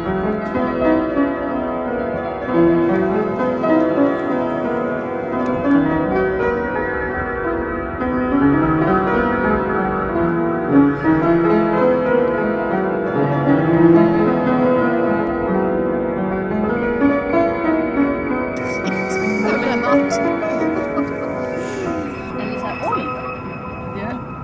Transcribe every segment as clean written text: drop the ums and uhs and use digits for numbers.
Jag vill ha mat. Eller så här, oj! Ja.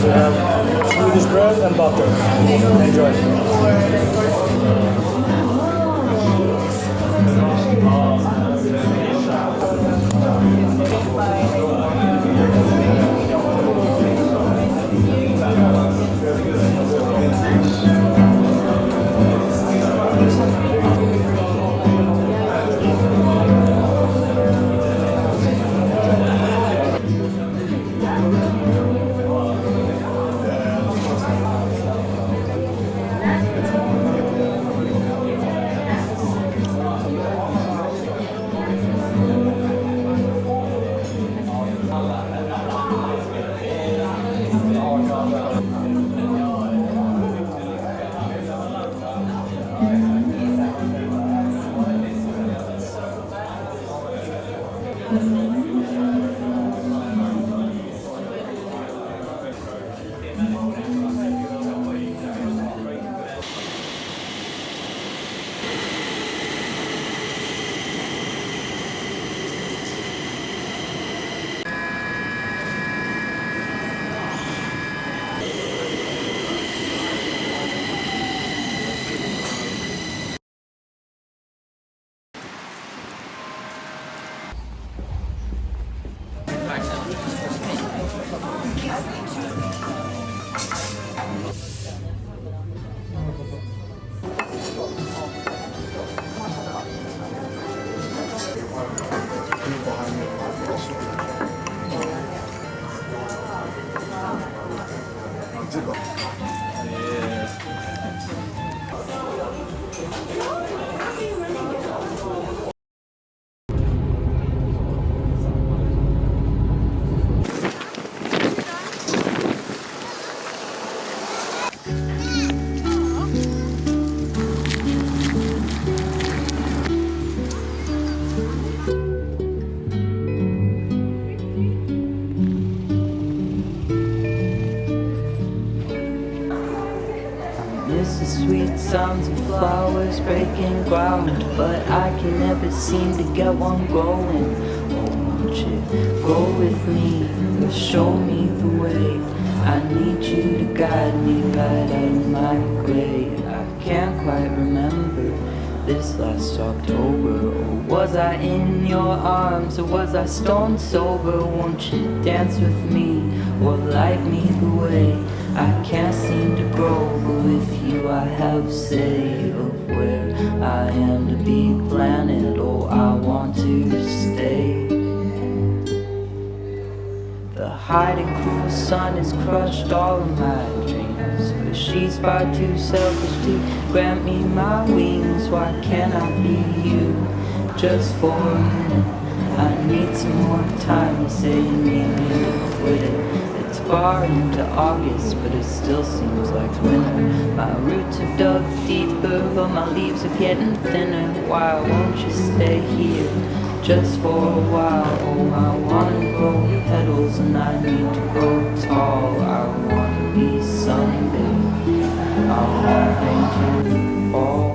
Swedish bread and butter. Enjoy. Miss the sweet sounds of flowers breaking ground, but I can never seem to get one going. Oh, won't you go with me or show me the way? I need you to guide me right out of my grave. I can't quite remember this last October? Or was I in your arms, or was I stone sober? Won't you dance with me, or light me the way? I can't seem to grow, but with you I have say of where I am to be planted. Oh, I want to stay. The hiding cool sun has crushed all of my dreams, but she's far too selfish to grant me my wings. Why can't I be you just for a minute? I need some more time to say you need me to quit it. It's far into August, but it still seems like winter. My roots have dug deeper, but my leaves are getting thinner. Why won't you stay here just for a while? Oh, I wanna grow petals and I need to grow tall. I wanna be someday. I wanna make you fall.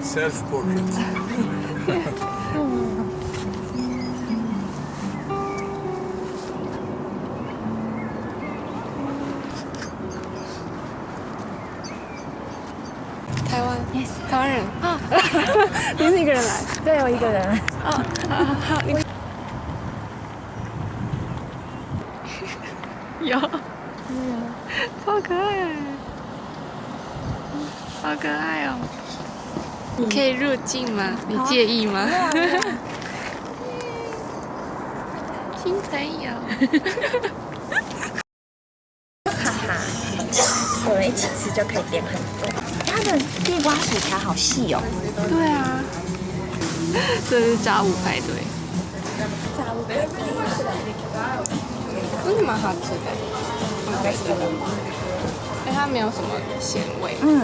Self-portrait. Taiwan. Yes. 湾人啊，你是一个人来？对，我一个人。好，你有，超可爱，好可爱哦！可以入境吗？你介意吗？新朋友。哈哈，我们一起吃就可以点很多。它的地瓜薯条好细哦。对啊，这是炸物派对。真的蛮好吃的，蛮好吃的。哎，它没有什么咸味。嗯。